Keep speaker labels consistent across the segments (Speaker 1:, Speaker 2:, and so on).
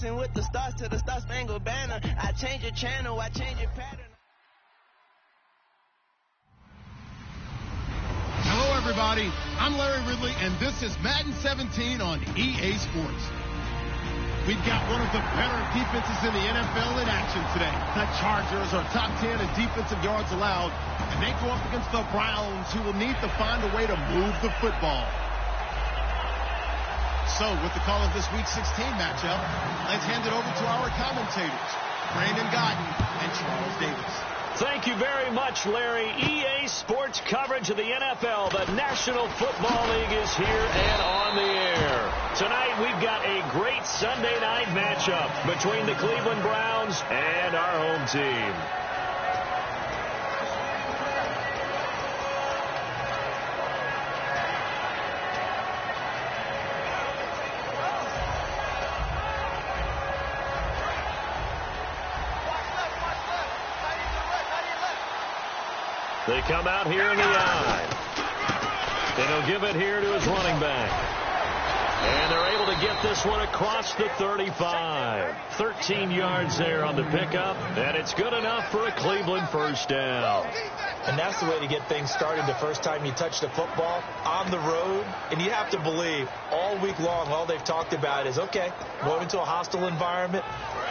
Speaker 1: dancing with the stars to the Star-Spangled Banner. I change your channel, I change your pattern.
Speaker 2: Hello, everybody. I'm Larry Ridley, and this is Madden 17 on EA Sports. We've got one of the better defenses in the NFL in action today. The Chargers are top 10 in defensive yards allowed, and they go up against the Browns, who will need to find a way to move the football. So, with the call of this Week 16 matchup, let's hand it over to our commentators, Brandon Godden and Charles Davis.
Speaker 3: Thank you very much, Larry. EA Sports coverage of the NFL. The National Football League is here and on the air. Tonight, we've got a great Sunday night matchup between the Cleveland Browns and our home team. They come out here in the eye. And he'll give it here to his running back. And they're able to get this one across the 35. 13 yards there on the pickup. And it's good enough for a Cleveland first down.
Speaker 4: And that's the way to get things started the first time you touch the football on the road. And you have to believe all week long, all they've talked about is, okay, going into a hostile environment.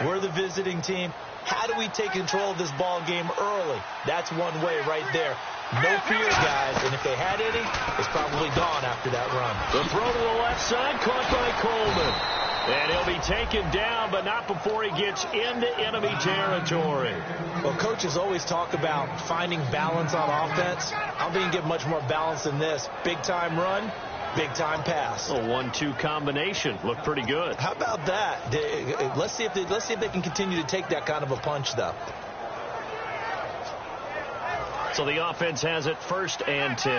Speaker 4: We're the visiting team. How do we take control of this ball game early? That's one way right there. No fear, guys. And if they had any, it's probably gone after that run.
Speaker 3: The throw to the left side, caught by Coleman. And he'll be taken down, but not before he gets into enemy territory.
Speaker 4: Well, coaches always talk about finding balance on offense. I don't think you can get much more balance than this. Big-time run. Big-time pass.
Speaker 3: A 1-2 combination. Looked pretty good.
Speaker 4: How about that? Let's see if they can continue to take that kind of a punch, though.
Speaker 3: So the offense has it 1st and 10.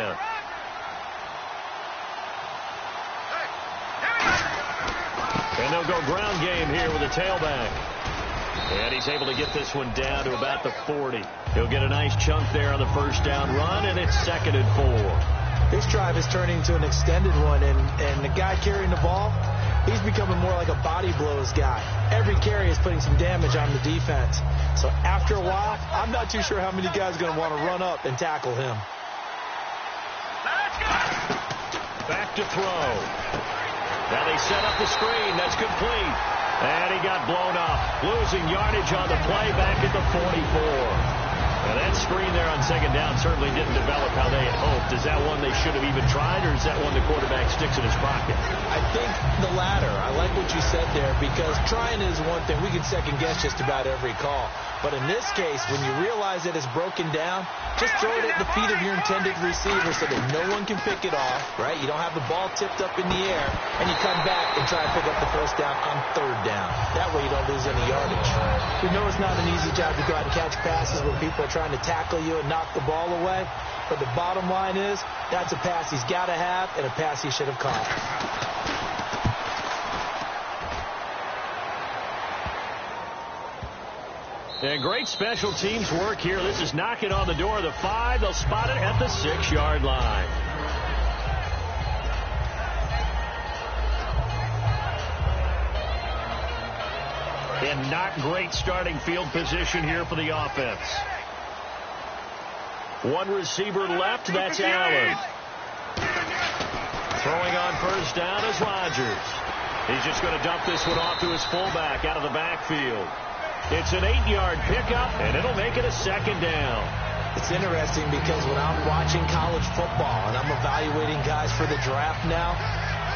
Speaker 3: And they'll go ground game here with a tailback. And he's able to get this one down to about the 40. He'll get a nice chunk there on the first down run, and it's 2nd and 4.
Speaker 4: This drive is turning into an extended one, and the guy carrying the ball, he's becoming more like a body blows guy. Every carry is putting some damage on the defense. So after a while, I'm not too sure how many guys are going to want to run up and tackle him.
Speaker 3: Back to throw. Now they set up the screen. That's complete. And he got blown up. Losing yardage on the play back at the 44. Now that screen there on 2nd down certainly didn't develop how they had hoped. Is that one they should have even tried, or is that one the quarterback sticks in his pocket?
Speaker 4: I think the latter. I like what you said there, because trying is one thing. We can second-guess just about every call. But in this case, when you realize that it's broken down, just throw it at the feet of your intended receiver so that no one can pick it off, right? You don't have the ball tipped up in the air, and you come back and try and pick up the first down on 3rd down. That way you don't lose any yardage. We know it's not an easy job to go out and catch passes when people are trying to tackle you and knock the ball away. But the bottom line is, that's a pass he's got to have and a pass he should have caught.
Speaker 3: And great special teams work here. This is knocking on the door of the 5. They'll spot it at the 6-yard line. And not great starting field position here for the offense. One receiver left, that's Allen. Throwing on first down is Rodgers. He's just going to dump this one off to his fullback out of the backfield. It's an 8-yard pickup, and it'll make it a 2nd down.
Speaker 4: It's interesting because when I'm watching college football and I'm evaluating guys for the draft now,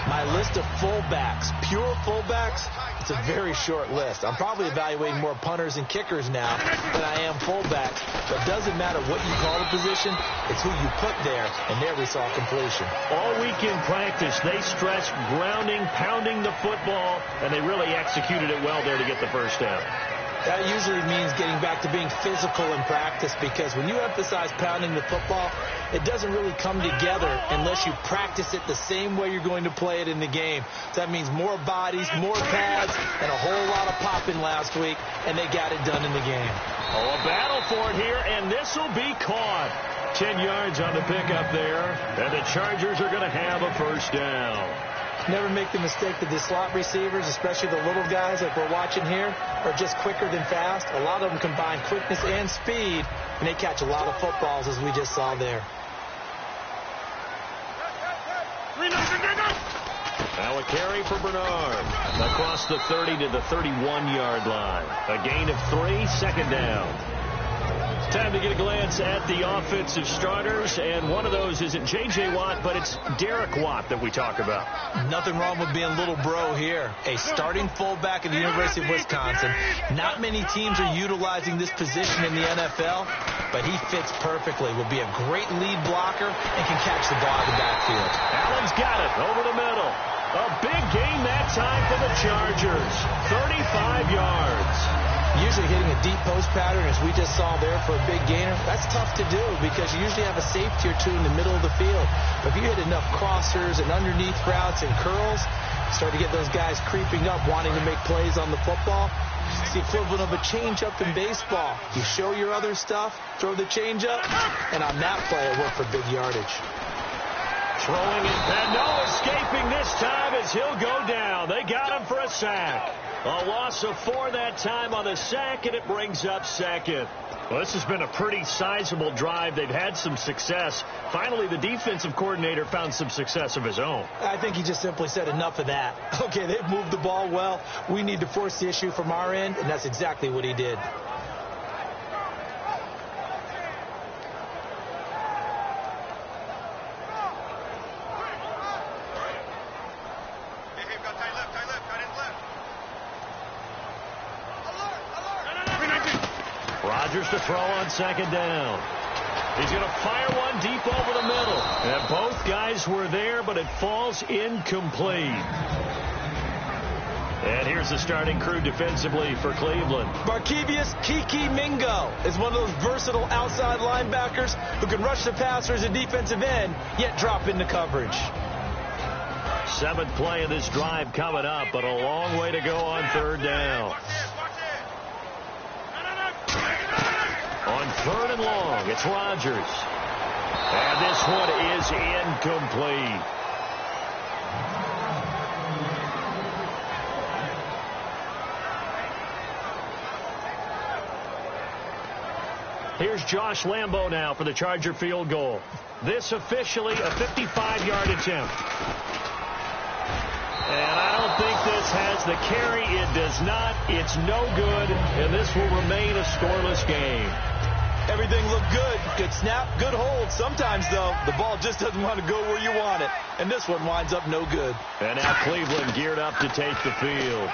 Speaker 4: my list of fullbacks, pure fullbacks, it's a very short list. I'm probably evaluating more punters and kickers now than I am fullbacks. But it doesn't matter what you call the position, it's who you put there, and there we saw completion.
Speaker 3: All week in practice, they stressed grounding, pounding the football, and they really executed it well there to get the first down.
Speaker 4: That usually means getting back to being physical in practice, because when you emphasize pounding the football, it doesn't really come together unless you practice it the same way you're going to play it in the game. So that means more bodies, more pads, and a whole lot of popping last week, and they got it done in the game.
Speaker 3: Oh, a battle for it here, and this will be caught. 10 yards on the pickup there, and the Chargers are going to have a first down.
Speaker 4: Never make the mistake that the slot receivers, especially the little guys like we're watching here, are just quicker than fast. A lot of them combine quickness and speed, and they catch a lot of footballs, as we just saw there.
Speaker 3: Now a carry for Bernard. Across the 30 to the 31-yard line. A gain of 3, second down. Time to get a glance at the offensive starters, and one of those isn't J.J. Watt, but it's Derek Watt that we talk about.
Speaker 4: Nothing wrong with being little bro here. A starting fullback at the University of Wisconsin. Not many teams are utilizing this position in the NFL, but he fits perfectly. Will be a great lead blocker and can catch the ball in the backfield.
Speaker 3: Allen's got it over the middle. A big gain that time for the Chargers. 35 yards.
Speaker 4: Usually hitting a deep post pattern, as we just saw there, for a big gainer, that's tough to do because you usually have a safety or two in the middle of the field. But if you hit enough crossers and underneath routes and curls, start to get those guys creeping up, wanting to make plays on the football. It's the equivalent of a changeup in baseball. You show your other stuff, throw the changeup, and on that play, it worked for big yardage.
Speaker 3: Throwing it, and no escaping this time as he'll go down. They got him for a sack. A loss of 4 that time on the sack, and it brings up second. Well, this has been a pretty sizable drive. They've had some success. Finally, the defensive coordinator found some success of his own.
Speaker 4: I think he just simply said enough of that. Okay, they've moved the ball well. We need to force the issue from our end, and that's exactly what he did.
Speaker 3: Rodgers to throw on second down. He's going to fire one deep over the middle. And both guys were there, but it falls incomplete. And here's the starting crew defensively for Cleveland.
Speaker 4: Barkevious Kiki Mingo is one of those versatile outside linebackers who can rush the passer as a defensive end, yet drop into coverage.
Speaker 3: 7th play of this drive coming up, but a long way to go on third down. On 3rd and long, it's Rodgers. And this one is incomplete. Here's Josh Lambo now for the Charger field goal. This officially a 55-yard attempt. And I don't think this has the carry. It does not. It's no good. And this will remain a scoreless game.
Speaker 4: Everything looked good. Good snap, good hold. Sometimes, though, the ball just doesn't want to go where you want it. And this one winds up no good.
Speaker 3: And now Cleveland geared up to take the field.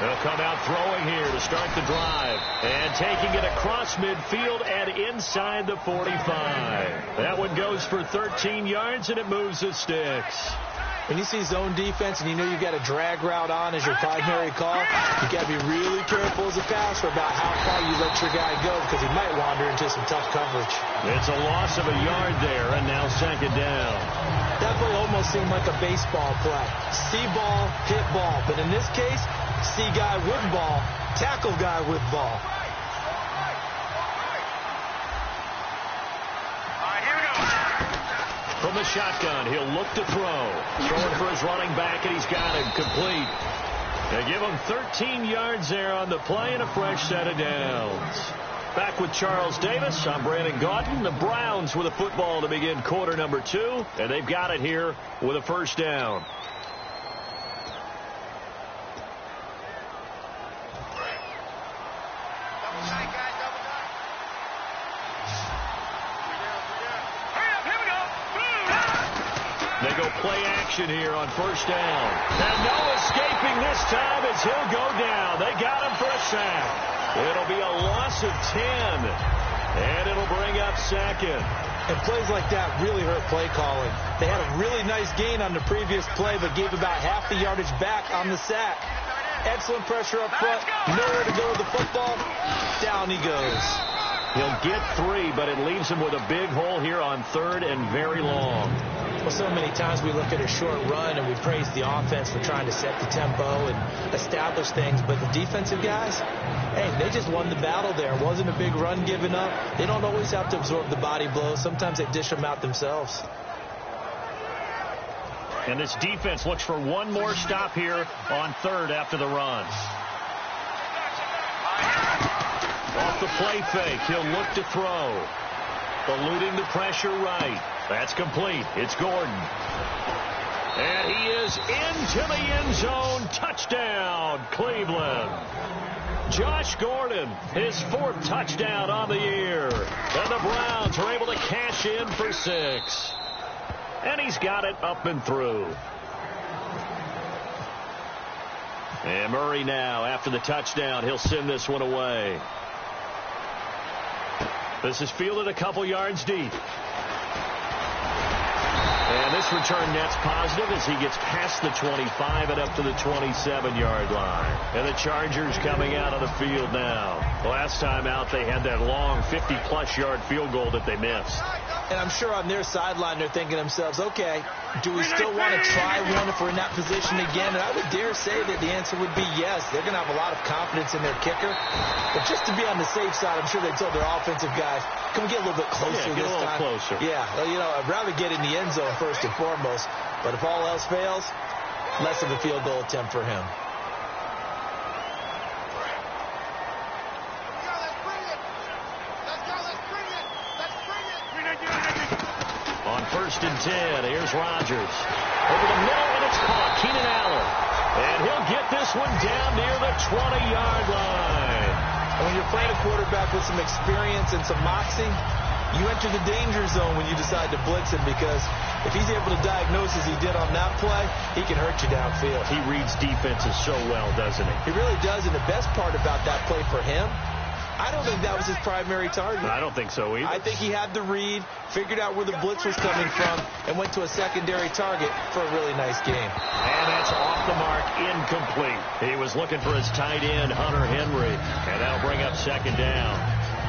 Speaker 3: They'll come out throwing here to start the drive. And taking it across midfield and inside the 45. That one goes for 13 yards, and it moves the sticks.
Speaker 4: When you see zone defense and you know you've got a drag route on as your primary call, you got to be really careful as a passer about how far you let your guy go because he might wander into some tough coverage.
Speaker 3: It's a loss of a yard there, and now second down.
Speaker 4: That play almost seemed like a baseball play. See ball, hit ball. But in this case, see guy with ball, tackle guy with ball.
Speaker 3: From the shotgun, he'll look to throw. Throwing for his running back, and he's got him complete. They give him 13 yards there on the play and a fresh set of downs. Back with Charles Davis, I'm Brandon Gaudin. The Browns with a football to begin quarter number 2, and they've got it here with a first down. They go play action here on first down. And no escaping this time as he'll go down. They got him for a sack. It'll be a loss of 10. And it'll bring up second.
Speaker 4: And plays like that really hurt play calling. They had a really nice gain on the previous play, but gave about half the yardage back on the sack. Excellent pressure up front. Nowhere to go with the football. Down he goes.
Speaker 3: He'll get 3, but it leaves him with a big hole here on 3rd and very long.
Speaker 4: Well, so many times we look at a short run and we praise the offense for trying to set the tempo and establish things, but the defensive guys, hey, they just won the battle there. It wasn't a big run given up. They don't always have to absorb the body blows. Sometimes they dish them out themselves.
Speaker 3: And this defense looks for one more stop here on third after the run. Off the play fake, he'll look to throw. Eluding the pressure right. That's complete. It's Gordon. And he is into the end zone. Touchdown, Cleveland. Josh Gordon, his 4th touchdown on the year. And the Browns are able to cash in for 6. And he's got it up and through. And Murray now, after the touchdown, he'll send this one away. This is fielded a couple yards deep. And this return net's positive as he gets past the 25 and up to the 27-yard line. And the Chargers coming out of the field now. Last time out, they had that long 50-plus yard field goal that they missed.
Speaker 4: And I'm sure on their sideline they're thinking to themselves, okay, do we still want to try one if we're in that position again? And I would dare say that the answer would be yes. They're going to have a lot of confidence in their kicker. But just to be on the safe side, I'm sure they told their offensive guys, can we get a little bit closer
Speaker 3: this time?
Speaker 4: Get a little
Speaker 3: closer.
Speaker 4: Yeah, well, you know, I'd rather get in the end zone first and foremost. But if all else fails, less of a field goal attempt for him.
Speaker 3: On 1st and 10, here's Rodgers. Over the middle, and it's caught. Keenan Allen. And he'll get this one down near the 20-yard line.
Speaker 4: And when you're playing a quarterback with some experience and some moxie, you enter the danger zone when you decide to blitz him, because if he's able to diagnose as he did on that play, he can hurt you downfield.
Speaker 3: He reads defenses so well, doesn't he?
Speaker 4: He really does, and the best part about that play for him, I don't think that was his primary target.
Speaker 3: I don't think so either.
Speaker 4: I think he had the read, figured out where the blitz was coming from, and went to a secondary target for a really nice game.
Speaker 3: And that's off the mark, incomplete. He was looking for his tight end, Hunter Henry, and that'll bring up 2nd down.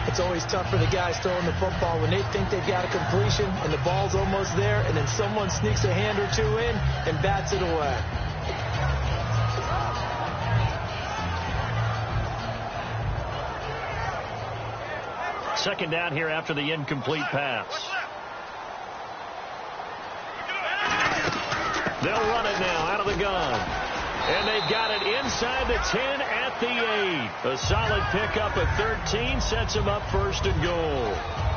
Speaker 4: It's always tough for the guys throwing the football when they think they've got a completion and the ball's almost there, and then someone sneaks a hand or two in and bats it away.
Speaker 3: Second down here after the incomplete pass. They'll run it now out of the gun. And they've got it inside the 10 at the 8. A solid pickup at 13 sets them up 1st and goal.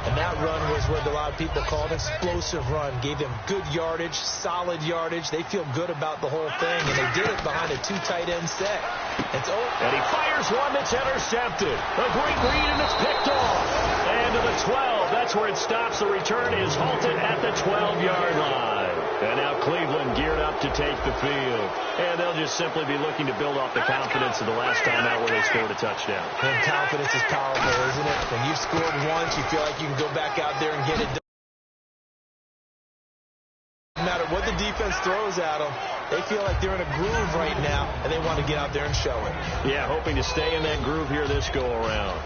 Speaker 4: And that run was what a lot of people call an explosive run. Gave them good yardage, solid yardage. They feel good about the whole thing, and they did it behind a 2 tight end set.
Speaker 3: And he fires one that's intercepted. A great read, and it's picked off. And to the 12. That's where it stops. The return is halted at the 12-yard line. And now Cleveland geared up to take the field. And they'll just simply be looking to build off the confidence of the last time out where they scored a touchdown.
Speaker 4: And confidence is powerful, isn't it? When you've scored once, you feel like you can go back out there and get it done. No matter what the defense throws at them, they feel like they're in a groove right now, and they want to get out there and show it.
Speaker 3: Yeah, hoping to stay in that groove here this go-around.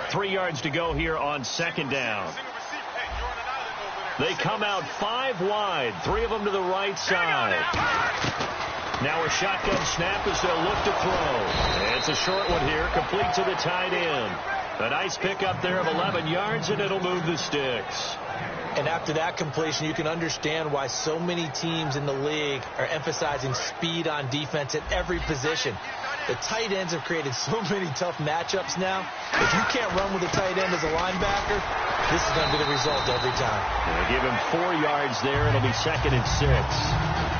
Speaker 3: Three yards to go here on 2nd down. They come out 5 wide, 3 of them to the right side. Now a shotgun snap as they'll look to throw. And it's a short one here, complete to the tight end. A nice pickup there of 11 yards, and it'll move the sticks.
Speaker 4: And after that completion, you can understand why so many teams in the league are emphasizing speed on defense at every position. The tight ends have created so many tough matchups now. If you can't run with a tight end as a linebacker, this is going to be the result every time.
Speaker 3: They give him 4 yards there. It'll be 2nd and 6.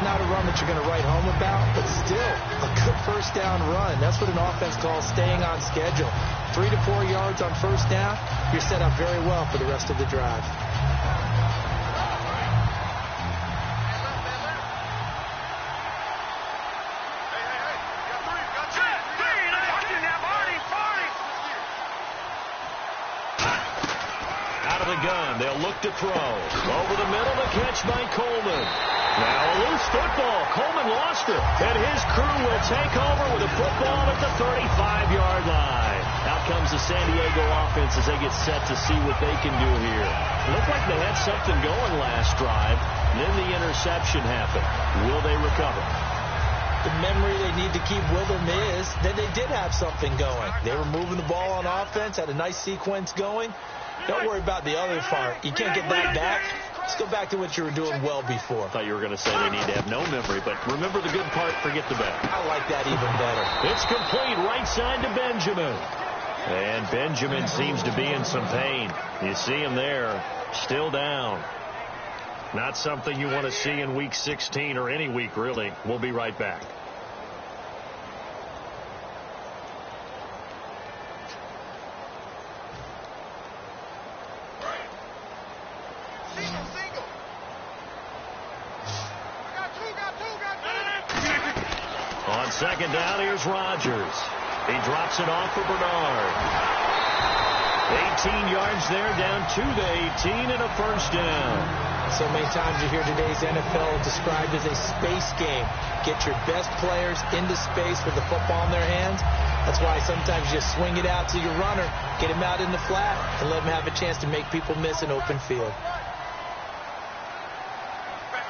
Speaker 4: Not a run that you're going to write home about, but still a good 1st down run. That's what an offense calls staying on schedule. 3 to 4 yards on 1st down, you're set up very well for the rest of the drive.
Speaker 3: They'll look to throw. Over the middle, the catch by Coleman. Now a loose football. Coleman lost it. And his crew will take over with a football at the 35-yard line. Out comes the San Diego offense as they get set to see what they can do here. Looked like they had something going last drive. Then the interception happened. Will they recover?
Speaker 4: The memory they need to keep with them is that they did have something going. They were moving the ball on offense, had a nice sequence going. Don't worry about the other part. You can't get that back. Let's go back to what you were doing well before.
Speaker 3: I thought you were going to say they need to have no memory, but remember the good part, forget the bad.
Speaker 4: I like that even better.
Speaker 3: It's complete right side to Benjamin. And Benjamin seems to be in some pain. You see him there, still down. Not something you want to see in Week 16 or any week, really. We'll be right back. On second down, here's Rodgers. He drops it off for Bernard. 18 yards there, down to the 18 and a first down.
Speaker 4: So many times you hear today's NFL described as a space game. Get your best players into space with the football in their hands. That's why sometimes you just swing it out to your runner, get him out in the flat, and let him have a chance to make people miss an open field.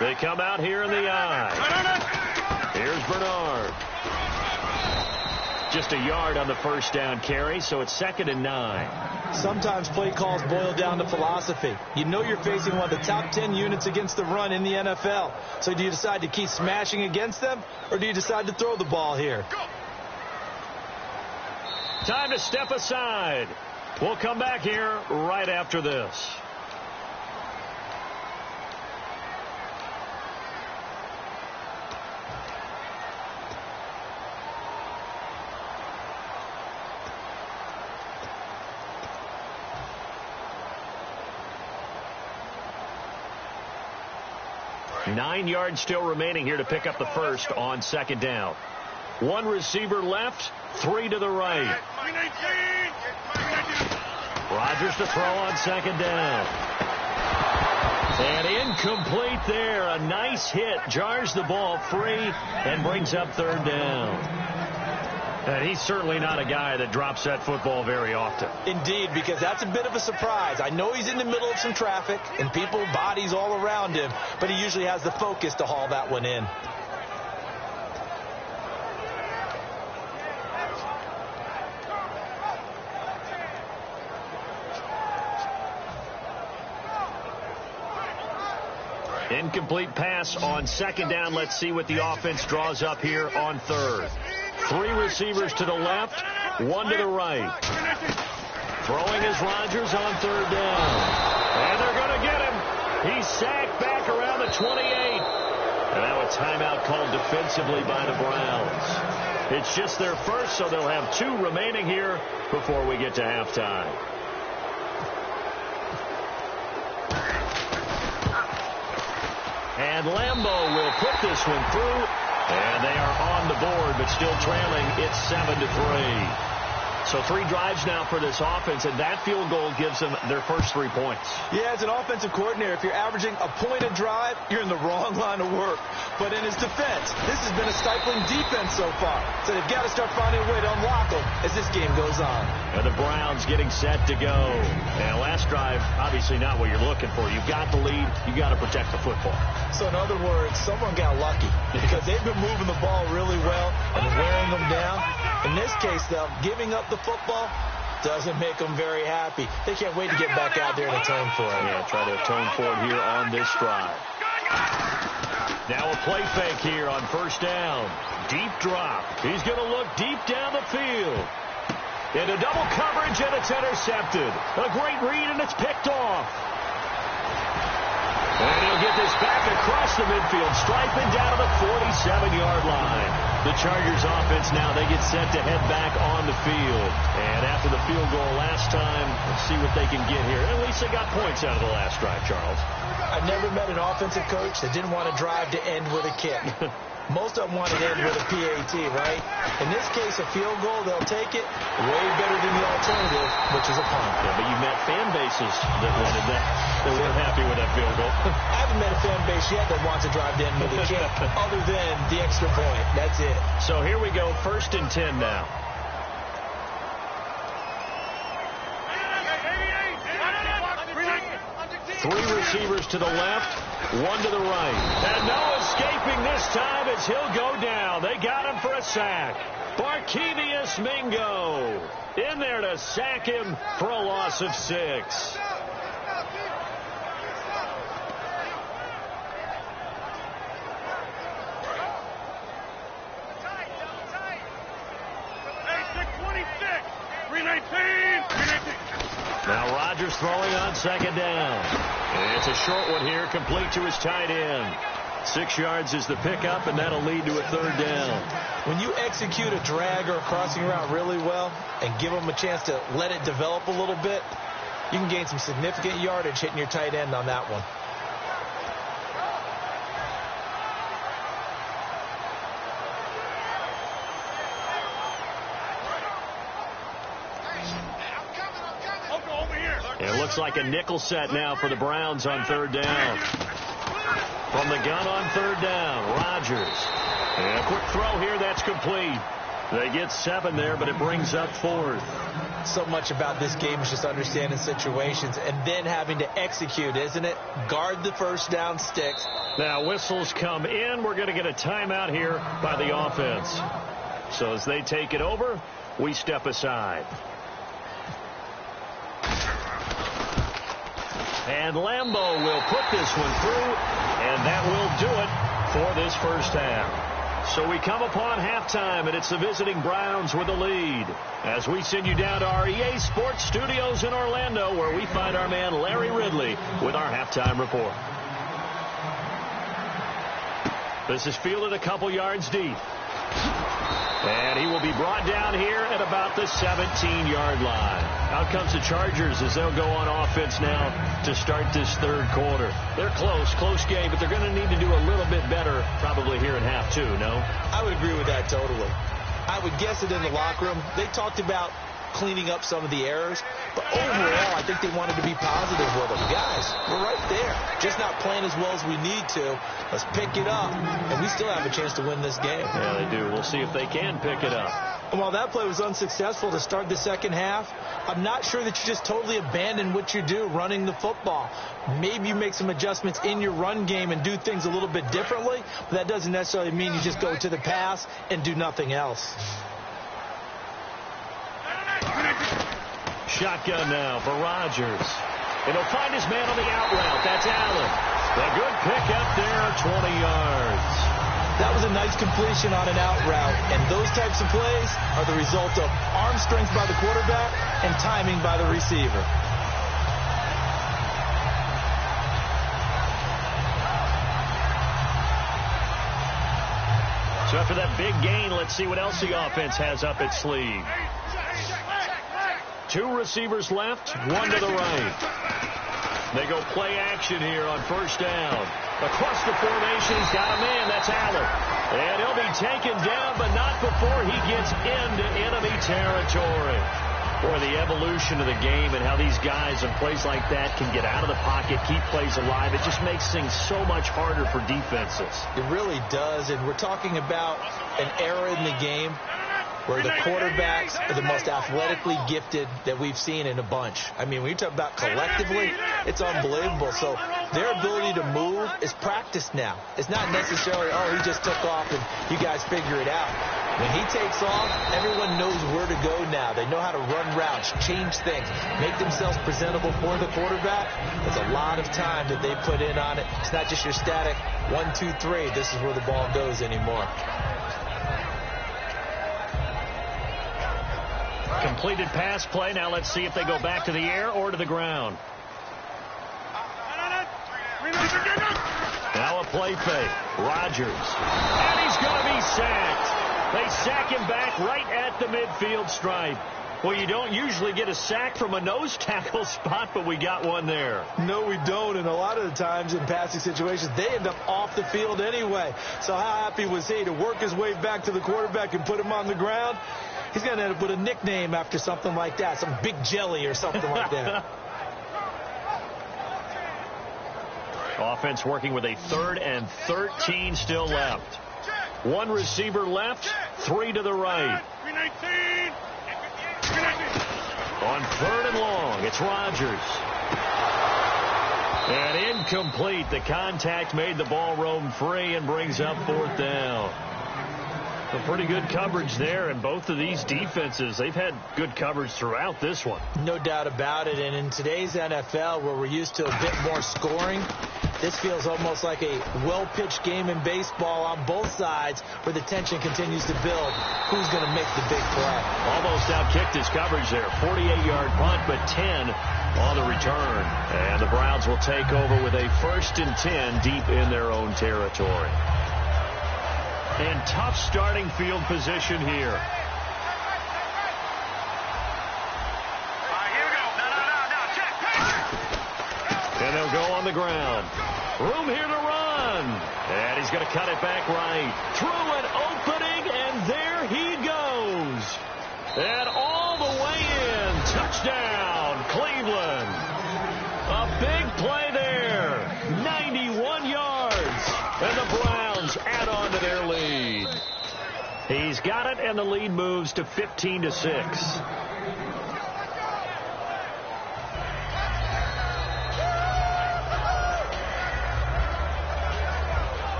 Speaker 3: They come out here in the eye. Here's Bernard. Just a yard on the first down carry, so it's 2nd and 9.
Speaker 4: Sometimes play calls boil down to philosophy. You know you're facing one of the top 10 units against the run in the NFL. So do you decide to keep smashing against them, or do you decide to throw the ball here?
Speaker 3: Time to step aside. We'll come back here right after this. Nine yards still remaining here to pick up the first on second down. One receiver left, 3 to the right. Rodgers to throw on second down. And incomplete there. A nice hit. Jars the ball free and brings up third down. And he's certainly not a guy that drops that football very often.
Speaker 4: Indeed, because that's a bit of a surprise. I know he's in the middle of some traffic and people, bodies all around him, but he usually has the focus to haul that one in.
Speaker 3: Incomplete pass on second down. Let's see what the offense draws up here on third. 3 receivers to the left, 1 to the right. Throwing is Rodgers on third down. And they're going to get him. He's sacked back around the 28. And now a timeout called defensively by the Browns. It's just their first, so they'll have 2 remaining here before we get to halftime. And Lambeau will put this one through. And they are on the board, but still trailing. It's 7-3. So 3 drives now for this offense, and that field goal gives them their first 3 points.
Speaker 4: Yeah, as an offensive coordinator, if you're averaging a point a drive, you're in the wrong line of work. But in his defense, this has been a stifling defense so far. So they've got to start finding a way to unlock them as this game goes on.
Speaker 3: And the Browns getting set to go. And last drive, obviously not what you're looking for. You've got the lead. You've got to protect the football.
Speaker 4: So in other words, someone got lucky because they've been moving the ball really well and wearing them down. In this case, though, giving up the football doesn't make them very happy. They can't wait to get back out there and atone for it.
Speaker 3: Yeah, try to atone for it here on this drive. Now a play fake here on first down. Deep drop. He's going to look deep down the field. Into double coverage, and it's intercepted. A great read, and it's picked off. And he'll get this back across the midfield, striping down to the 47-yard line. The Chargers offense now, they get set to head back on the field. And after the field goal last time, let's see what they can get here. At least they got points out of the last drive, Charles.
Speaker 4: I've never met an offensive coach that didn't want to drive to end with a kick. Most of them want to end with a PAT, right? In this case, a field goal, they'll take it way better than the alternative, which is a punt.
Speaker 3: Yeah, but you met fan bases that wanted that. They weren't happy with that field goal.
Speaker 4: I haven't met a fan base yet that wants to drive to end with a kick other than the extra point. That's it.
Speaker 3: So here we go, 1st and 10 now. Three receivers to the left, One to the right. And no escaping this time as he'll go down. They got him for a sack. Barkevious Mingo in there to sack him for a loss of 6. Now Rodgers throwing on second down. And it's a short one here, complete to his tight end. 6 yards is the pickup, and that'll lead to a third down.
Speaker 4: When you execute a drag or a crossing route really well and give them a chance to let it develop a little bit, you can gain some significant yardage hitting your tight end on that one.
Speaker 3: It looks like a nickel set now for the Browns on third down. From the gun on third down, Rodgers. And a quick throw here, that's complete. They get 7 there, but it brings up 4th.
Speaker 4: So much about this game is just understanding situations and then having to execute, isn't it? Guard the first down sticks.
Speaker 3: Now whistles come in. We're going to get a timeout here by the offense. So as they take it over, we step aside. And Lambeau will put this one through, and that will do it for this first half. So we come upon halftime, and it's the visiting Browns with the lead. As we send you down to our EA Sports Studios in Orlando, where we find our man Larry Ridley with our halftime report. This is fielded a couple yards deep. And he will be brought down here at about the 17-yard line. Out comes the Chargers as they'll go on offense now to start this third quarter. They're close game, but they're going to need to do a little bit better probably here in half 2, no?
Speaker 4: I would agree with that totally. I would guess it in the locker room. They talked about cleaning up some of the errors, but overall I think they wanted to be positive with them. Guys, we're right there. Just not playing as well as we need to. Let's pick it up, and we still have a chance to win this game.
Speaker 3: Yeah, they do. We'll see if they can pick it up.
Speaker 4: And while that play was unsuccessful to start the second half, I'm not sure that you just totally abandon what you do running the football. Maybe you make some adjustments in your run game and do things a little bit differently, but that doesn't necessarily mean you just go to the pass and do nothing else.
Speaker 3: Shotgun now for Rodgers. And he'll find his man on the out route. That's Allen. A good pick up there, 20 yards.
Speaker 4: That was a nice completion on an out route, and those types of plays are the result of arm strength by the quarterback and timing by the receiver.
Speaker 3: So after that big gain, let's see what else the offense has up its sleeve. 2 receivers left, 1 to the right. They go play action here on first down. Across the formation, he's got a man. That's Allen. And he'll be taken down, but not before he gets into enemy territory. Boy, the evolution of the game and how these guys in plays like that can get out of the pocket, keep plays alive, it just makes things so much harder for defenses.
Speaker 4: It really does, and we're talking about an era in the game where the quarterbacks are the most athletically gifted that we've seen in a bunch. I mean, when you talk about collectively, it's unbelievable. So their ability to move is practiced now. It's not necessarily, oh, he just took off and you guys figure it out. When he takes off, everyone knows where to go now. They know how to run routes, change things, make themselves presentable for the quarterback. There's a lot of time that they put in on it. It's not just your static 1, 2, 3. This is where the ball goes anymore.
Speaker 3: Completed pass play. Now let's see if they go back to the air or to the ground. Now a play fake. Rodgers. And he's going to be sacked. They sack him back right at the midfield stripe. Well, you don't usually get a sack from a nose tackle spot, but we got one there.
Speaker 4: No, we don't, and a lot of the times in passing situations, they end up off the field anyway. So how happy was he to work his way back to the quarterback and put him on the ground? He's going to end up with a nickname after something like that, some Big Jelly or something like that.
Speaker 3: Offense working with a 3rd and 13 still left. 1 receiver left, 3 to the right. On 3rd and long, it's Rodgers. And incomplete. The contact made the ball roam free and brings up 4th down. Some pretty good coverage there, and both of these defenses, they've had good coverage throughout this one.
Speaker 4: No doubt about it, and in today's NFL, where we're used to a bit more scoring, this feels almost like a well-pitched game in baseball on both sides where the tension continues to build. Who's going to make the big play?
Speaker 3: Almost outkicked his coverage there. 48-yard punt, but 10 on the return. And the Browns will take over with a 1st and 10 deep in their own territory. And tough starting field position here. And they'll go on the ground. Room here to run. And he's going to cut it back right. Through an opening, and there he goes. And all the way in. Touchdown, Cleveland. A big play there. 91 yards. And the Browns add on to their lead. He's got it, and the lead moves to 15-6.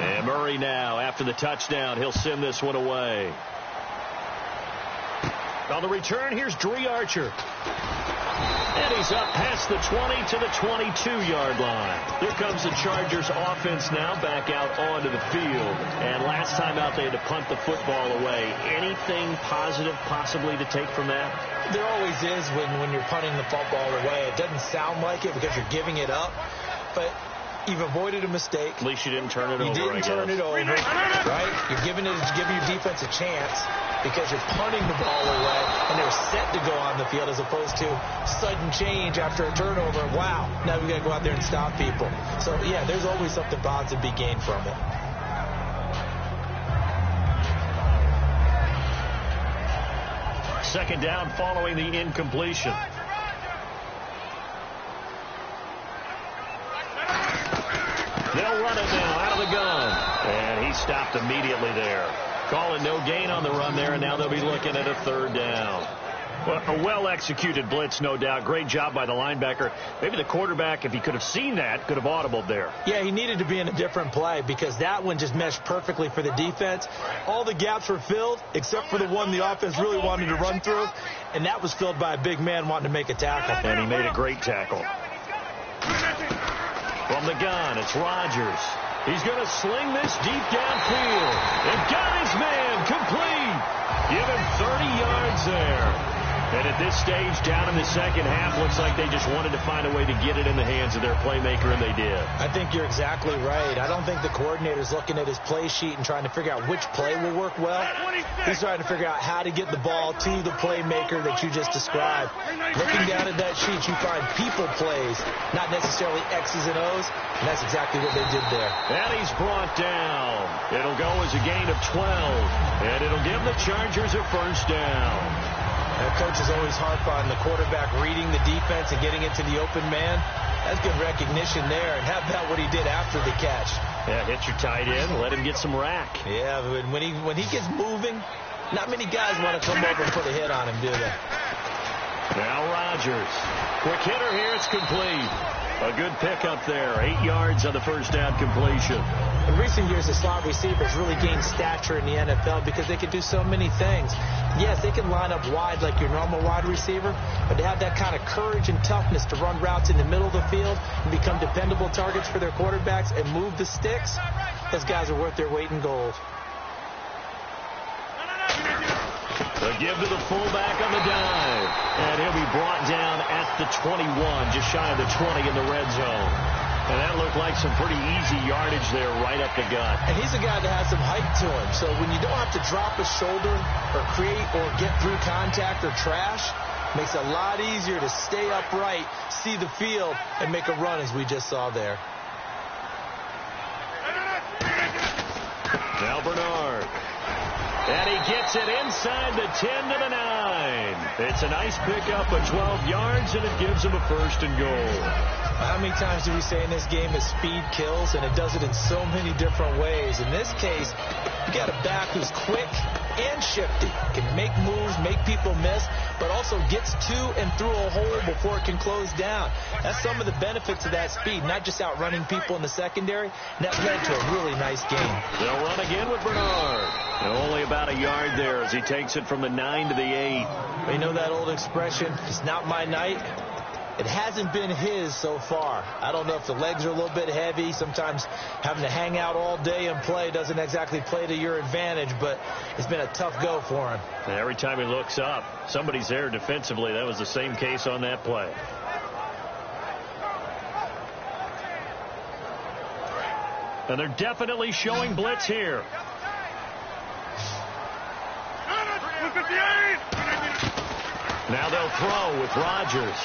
Speaker 3: And Murray now, after the touchdown, he'll send this one away. On the return, here's Dre Archer. And he's up past the 20 to the 22-yard line. Here comes the Chargers offense now back out onto the field. And last time out, they had to punt the football away. Anything positive possibly to take from that?
Speaker 4: There always is when you're punting the football away. It doesn't sound like it because you're giving it up, but you've avoided a mistake.
Speaker 3: At least you didn't turn it over,
Speaker 4: You didn't turn it over, right? You're giving your defense a chance because you're punting the ball away, and they're set to go on the field as opposed to sudden change after a turnover. Wow, now we've got to go out there and stop people. So, yeah, there's always something positive to be gained from it.
Speaker 3: Second down following the incompletion. They'll run it now out of the gun. And he stopped immediately there. Calling no gain on the run there, and now they'll be looking at a 3rd down. Well, a well-executed blitz, no doubt. Great job by the linebacker. Maybe the quarterback, if he could have seen that, could have audibled there.
Speaker 4: Yeah, he needed to be in a different play because that one just meshed perfectly for the defense. All the gaps were filled except for the one the offense really wanted to run through, and that was filled by a big man wanting to make a tackle.
Speaker 3: And he made a great tackle. From the gun, it's Rodgers. He's going to sling this deep downfield. And got his man complete. Give him 30 yards there. And at this stage, down in the second half, looks like they just wanted to find a way to get it in the hands of their playmaker, and they did.
Speaker 4: I think you're exactly right. I don't think the coordinator's looking at his play sheet and trying to figure out which play will work well. He's trying to figure out how to get the ball to the playmaker that you just described. Looking down at that sheet, you find people plays, not necessarily X's and O's, and that's exactly what they did there.
Speaker 3: And he's brought down. It'll go as a gain of 12, and it'll give the Chargers a 1st down.
Speaker 4: Coaches always harp on the quarterback reading the defense and getting it to the open man. That's good recognition there. And how about what he did after the catch?
Speaker 3: Yeah, hit your tight end, let him get some rack.
Speaker 4: Yeah, but when he gets moving, not many guys want to come over and put a hit on him, do they?
Speaker 3: Now Rodgers. Quick hitter here, it's complete. A good pickup there. 8 yards on the 1st down completion.
Speaker 4: In recent years, the slot receivers really gained stature in the NFL because they can do so many things. Yes, they can line up wide like your normal wide receiver, but to have that kind of courage and toughness to run routes in the middle of the field and become dependable targets for their quarterbacks and move the sticks, those guys are worth their weight in gold.
Speaker 3: The give to the fullback on the dive. And he'll be brought down at the 21, just shy of the 20 in the red zone. And that looked like some pretty easy yardage there right up the gut.
Speaker 4: And he's a guy that has some height to him. So when you don't have to drop a shoulder or create or get through contact or trash, it makes it a lot easier to stay upright, see the field, and make a run as we just saw there.
Speaker 3: Now Bernard. And he gets it inside the 10 to the 9. It's a nice pickup of 12 yards, and it gives him a 1st and goal.
Speaker 4: How many times do we say in this game that speed kills, and it does it in so many different ways? In this case, you got a back who's quick and shifty, can make moves, make people miss, but also gets to and through a hole before it can close down. That's some of the benefits of that speed, not just outrunning people in the secondary. And that led to a really nice game.
Speaker 3: They'll run again with Bernard. And only about a yard there as he takes it from the 9 to the 8.
Speaker 4: You know that old expression, it's not my night? It hasn't been his so far. I don't know if the legs are a little bit heavy. Sometimes having to hang out all day and play doesn't exactly play to your advantage, but it's been a tough go for him.
Speaker 3: And every time he looks up, somebody's there defensively. That was the same case on that play. And they're definitely showing blitz here. Now they'll throw with Rodgers.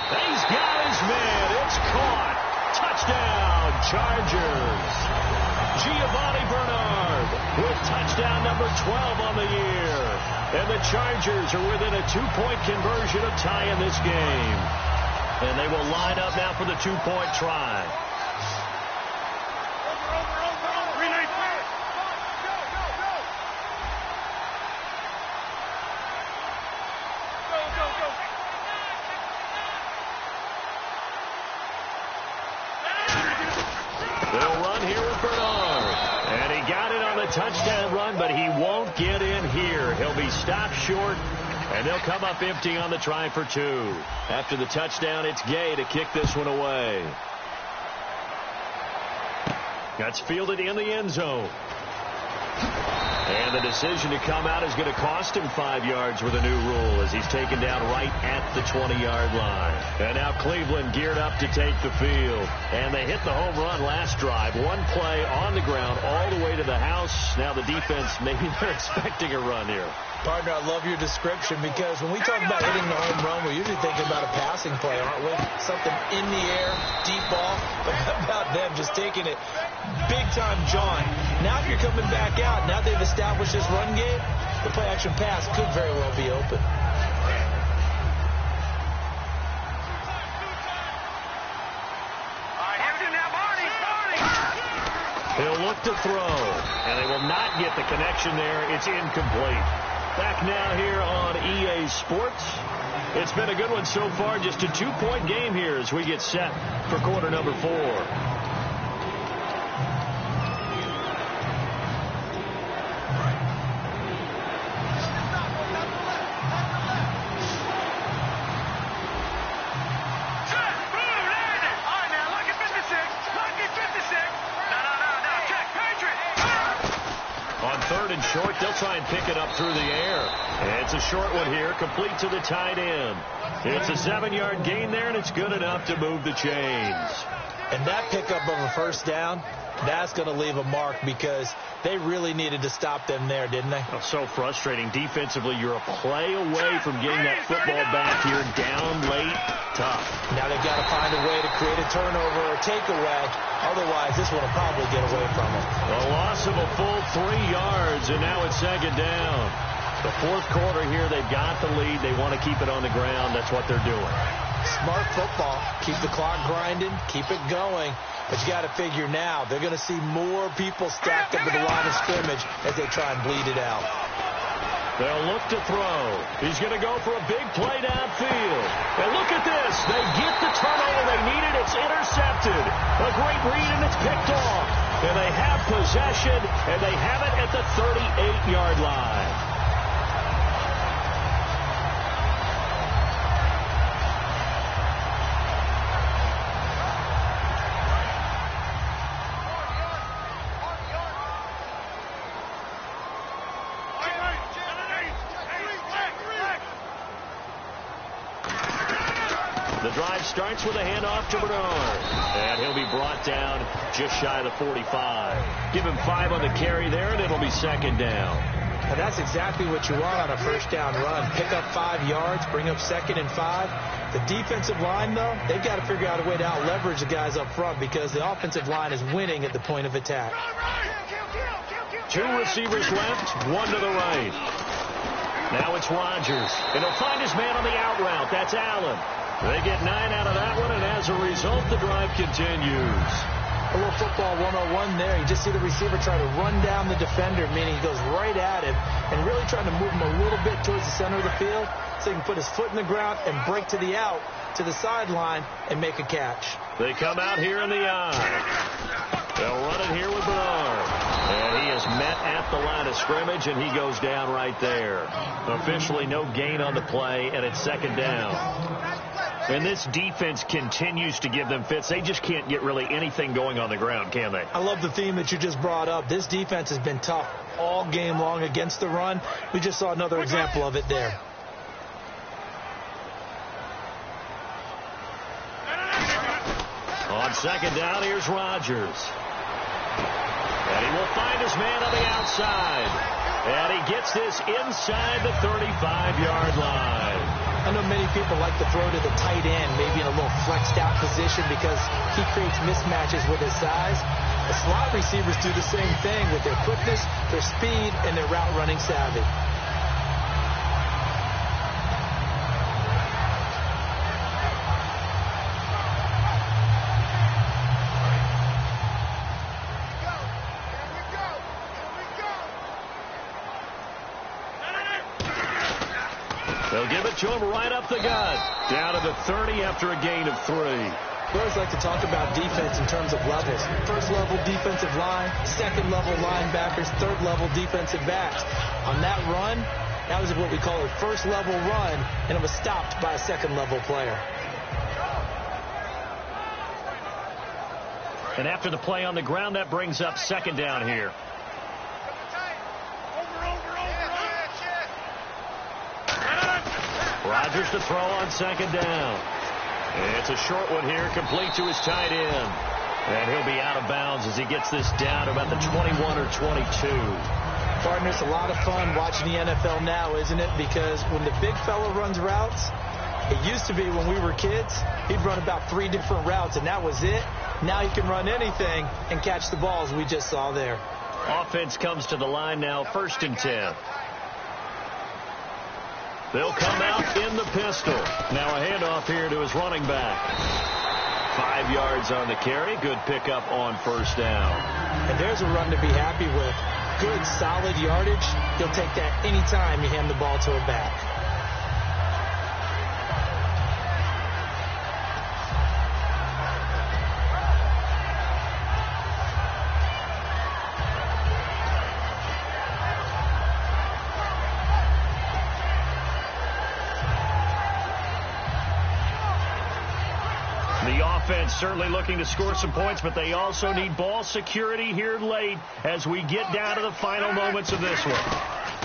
Speaker 3: He's got his man. It's caught. Touchdown, Chargers. Giovanni Bernard with touchdown number 12 on the year. And the Chargers are within a 2-point conversion of tying this game. And they will line up now for the 2-point try. They'll run here with Bernard. And he got it on the touchdown run, but he won't get in here. He'll be stopped short, and they'll come up empty on the try for 2. After the touchdown, it's Gay to kick this one away. That's fielded in the end zone. And the decision to come out is going to cost him 5 yards with a new rule as he's taken down right at the 20-yard line. And now Cleveland geared up to take the field. And they hit the home run last drive. One play on the ground all the way to the house. Now the defense, maybe they're expecting a run here.
Speaker 4: Partner, I love your description because when we talk about hitting the home run, we're usually thinking about a passing play, aren't we? Something in the air, deep ball. But how about them just taking it big-time John? Now if you're coming back out, now they've established this run game, the play-action pass could very well be open.
Speaker 3: He'll look to throw, and they will not get the connection there. It's incomplete. Back now here on EA Sports. It's been a good one so far. Just a 2-point game here as we get set for quarter number 4. Short, they'll try and pick it up through the air. And it's a short one here, complete to the tight end. It's a 7-yard gain there, and it's good enough to move the chains.
Speaker 4: And that pickup of a first down, that's going to leave a mark because they really needed to stop them there, didn't they?
Speaker 3: Oh, so frustrating. Defensively, you're a play away from getting that football back here, down late, tough. Now they've got to find a way to create a turnover or takeaway. Otherwise, this one will probably get away from them. A loss of a full 3 yards, and now it's second down. The fourth quarter here, they've got the lead. They want to keep it on the ground. That's what they're doing. Smart football. Keep the clock grinding. Keep it going. But you got to figure now, they're going to see more people stacked up at the line of scrimmage as they try and bleed it out. They'll look to throw. He's going to go for a big play downfield. And look at this. They get the turnover they needed. It's intercepted. A great read, and it's picked off. And they have possession, and they have it at the 38-yard line. The drive starts with a handoff to Bernard. And he'll be brought down just shy of the 45. Give him 5 on the carry there, and it'll be second down. And that's exactly what you want on a first down run. Pick up 5 yards, bring up 2nd and 5. The defensive line, though, they've got to figure out a way to out-leverage the guys up front because the offensive line is winning at the point of attack. 2 receivers left, 1 to the right. Now it's Rodgers. And he'll find his man on the out route. That's Allen. They get 9 out of that one, and result, the drive continues.
Speaker 4: A little football 101 there. You just see the receiver try to run down the defender, meaning he goes right at him and really trying to move him a little bit towards the center of the field so he can put his foot in the ground and break to the out, to the sideline, and make a catch.
Speaker 3: They come out here in the eye. They'll run it here with Bernard. And he is met at the line of scrimmage, and he goes down right there. Officially no gain on the play, and it's second down. And this defense continues to give them fits. They just can't get really anything going on the ground, can they?
Speaker 4: I love the theme that you just brought up. This defense has been tough all game long against the run. We just saw another example of it there.
Speaker 3: On second down, here's Rodgers. And he will find his man on the outside. And he gets this inside the 35-yard line.
Speaker 4: I know many people like to throw to the tight end, maybe in a little flexed out position because he creates mismatches with his size. The slot receivers do the same thing with their quickness, their speed, and their route running savvy.
Speaker 3: They'll give it to him right up the gut. Down to the 30 after a gain of 3.
Speaker 4: We always like to talk about defense in terms of levels. First level defensive line, second level linebackers, third level defensive backs. On that run, that was what we call a first level run, and it was stopped by a second level player.
Speaker 3: And after the play on the ground, that brings up second down here. Rodgers to throw on second down. It's a short one here, complete to his tight end. And he'll be out of bounds as he gets this down to about the 21 or 22.
Speaker 4: Partner, it's a lot of fun watching the NFL now, isn't it? Because when the big fella runs routes, it used to be when we were kids, he'd run about 3 different routes, and that was it. Now he can run anything and catch the balls we just saw there.
Speaker 3: Offense comes to the line now, 1st and 10. They'll come out in the pistol. Now a handoff here to his running back. 5 yards on the carry. Good pickup on first down.
Speaker 4: And there's a run to be happy with. Good, solid yardage. He'll take that anytime you hand the ball to a back.
Speaker 3: Certainly looking to score some points, but they also need ball security here late as we get down to the final moments of this one.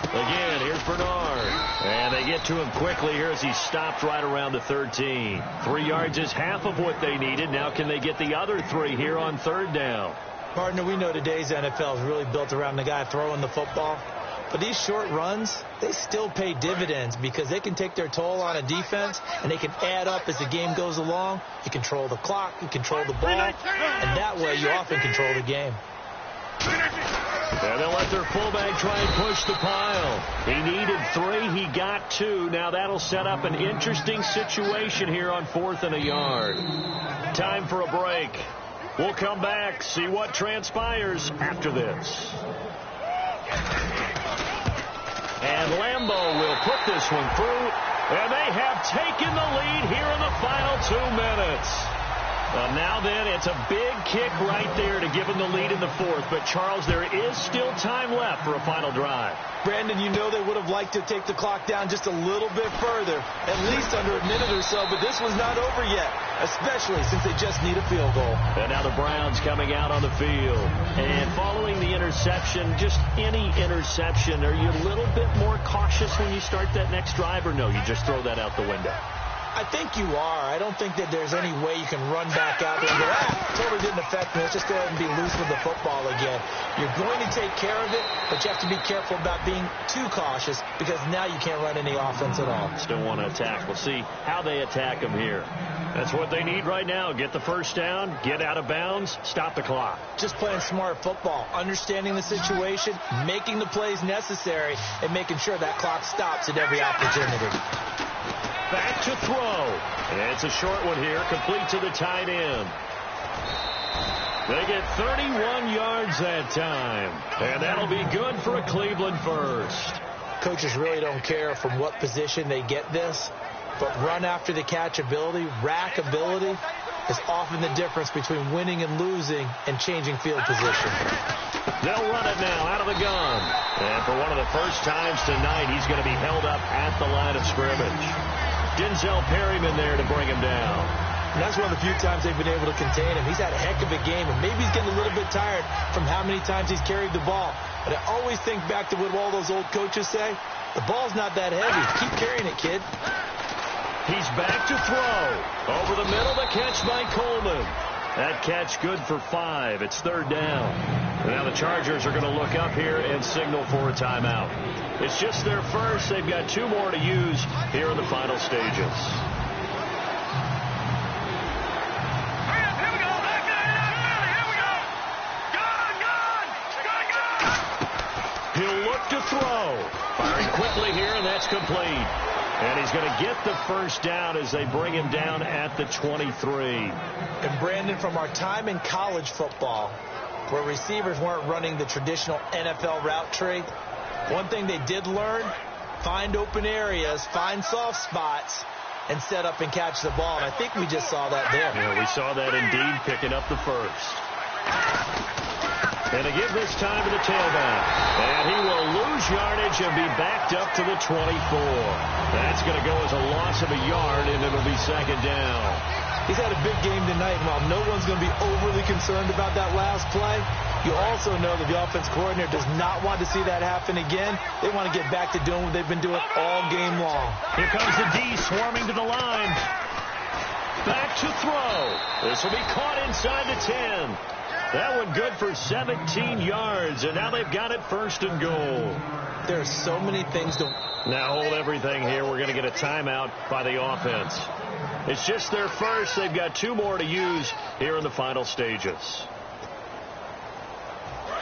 Speaker 3: Again, here's Bernard. And they get to him quickly here as he stopped right around the 13. 3 yards is half of what they needed. Now can they get the other 3 here on third down?
Speaker 4: Partner, we know today's NFL is really built around the guy throwing the football. But these short runs, they still pay dividends because they can take their toll on a defense and they can add up as the game goes along. You control the clock, you control the ball, and that way you often control the game.
Speaker 3: And they'll let their fullback try and push the pile. He needed 3, he got 2. Now that'll set up an interesting situation here on 4th and a yard. Time for a break. We'll come back, see what transpires after this. And Lambeau will put this one through, and they have taken the lead here in the final 2 minutes. Now then, it's a big kick right there to give them the lead in the 4th. But, Charles, there is still time left for a final drive.
Speaker 4: Brandon, you know they would have liked to take the clock down just a little bit further, at least under a minute or so, but this was not over yet, especially since they just need a field goal.
Speaker 3: And now the Browns coming out on the field. And following the interception, just any interception, are you a little bit more cautious when you start that next drive, or no, you just throw that out the window?
Speaker 4: I think you are. I don't think that there's any way you can run back out there and go, totally didn't affect me. Let's just go ahead and be loose with the football again. You're going to take care of it, but you have to be careful about being too cautious because now you can't run any offense at all.
Speaker 3: Still want to attack. We'll see how they attack them here. That's what they need right now. Get the first down, get out of bounds, stop the clock.
Speaker 4: Just playing smart football, understanding the situation, making the plays necessary, and making sure that clock stops at every opportunity.
Speaker 3: back to throw. And it's a short one here, complete to the tight end. They get 31 yards that time. And that'll be good for a Cleveland first.
Speaker 4: Coaches really don't care from what position they get this, but run after the catch ability, rack ability, is often the difference between winning and losing and changing field position.
Speaker 3: They'll run it now out of the gun. And for one of the first times tonight, he's going to be held up at the line of scrimmage. Denzel Perryman there to bring him down.
Speaker 4: And that's one of the few times they've been able to contain him. He's had a heck of a game, and maybe he's getting a little bit tired from how many times he's carried the ball. But I always think back to what all those old coaches say. The ball's not that heavy. Keep carrying it, kid.
Speaker 3: He's back to throw. Over the middle, the catch by Coleman. That catch good for 5. It's third down. Now the Chargers are going to look up here and signal for a timeout. It's just their first. They've got 2 more to use here in the final stages. He'll look to throw. Firing quickly here, and that's complete. And he's going to get the first down as they bring him down at the 23.
Speaker 4: And Brandon, from our time in college football, where receivers weren't running the traditional NFL route tree, one thing they did learn, find open areas, find soft spots, and set up and catch the ball. And I think we just saw that there.
Speaker 3: Yeah, we saw that indeed, picking up the first. And to give this time to the tailback. And he will lose yardage and be backed up to the 24. That's going to go as a loss of a yard, and it'll be second down.
Speaker 4: He's had a big game tonight, and while no one's going to be overly concerned about that last play, you also know that the offense coordinator does not want to see that happen again. They want to get back to doing what they've been doing all game long.
Speaker 3: Here comes the D swarming to the line. Back to throw. This will be caught inside the 10. That one good for 17 yards, and now they've got it first and goal.
Speaker 4: There are so many things to...
Speaker 3: Now hold everything here. We're going to get a timeout by the offense. It's just their first. They've got 2 more to use here in the final stages.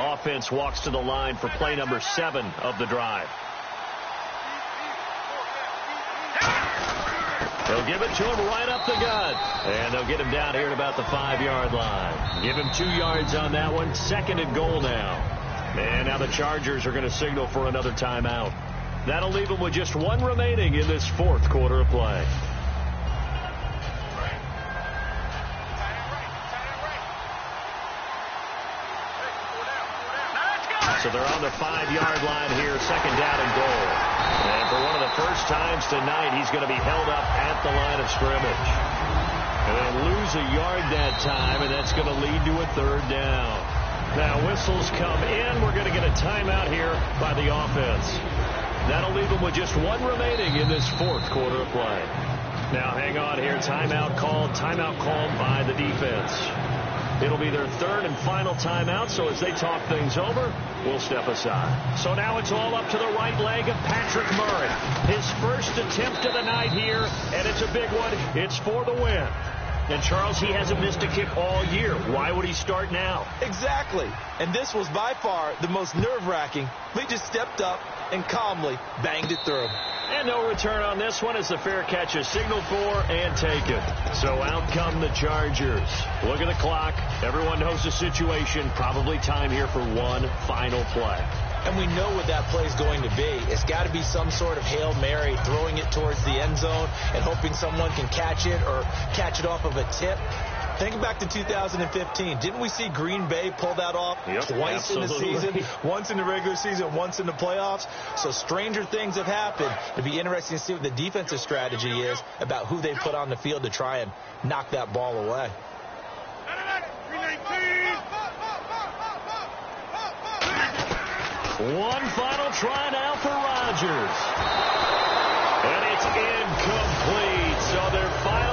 Speaker 3: Offense walks to the line for play number 7 of the drive. They'll give it to him right up the gut. And they'll get him down here at about the 5-yard line. Give him 2 yards on that one. Second and goal now. And now the Chargers are going to signal for another timeout. That'll leave them with just 1 remaining in this 4th quarter of play. So they're on the 5-yard line here, second down and goal. And for one of the first times tonight, he's going to be held up at the line of scrimmage. And they'll lose a yard that time, and that's going to lead to a third down. Now whistles come in. We're going to get a timeout here by the offense. That'll leave them with just 1 remaining in this 4th quarter of play. Now hang on here. Timeout called by the defense. It'll be their 3rd and final timeout, so as they talk things over, we'll step aside. So now it's all up to the right leg of Patrick Murray. His first attempt of the night here, and it's a big one. It's for the win. And, Charles, he hasn't missed a kick all year. Why would he start now?
Speaker 4: Exactly. And this was by far the most nerve-wracking. He just stepped up and calmly banged it through.
Speaker 3: And no return on this one as the fair catch is signaled for and taken. So out come the Chargers. Look at the clock. Everyone knows the situation. Probably time here for one final play.
Speaker 4: And we know what that play is going to be. It's got to be some sort of Hail Mary, throwing it towards the end zone and hoping someone can catch it or catch it off of a tip. Think back to 2015. Didn't we see Green Bay pull that off twice in the season? Once in the regular season, once in the playoffs. So stranger things have happened. It'd be interesting to see what the defensive strategy is about who they put on the field to try and knock that ball away.
Speaker 3: One final try now for Rodgers. And it's incomplete. So their final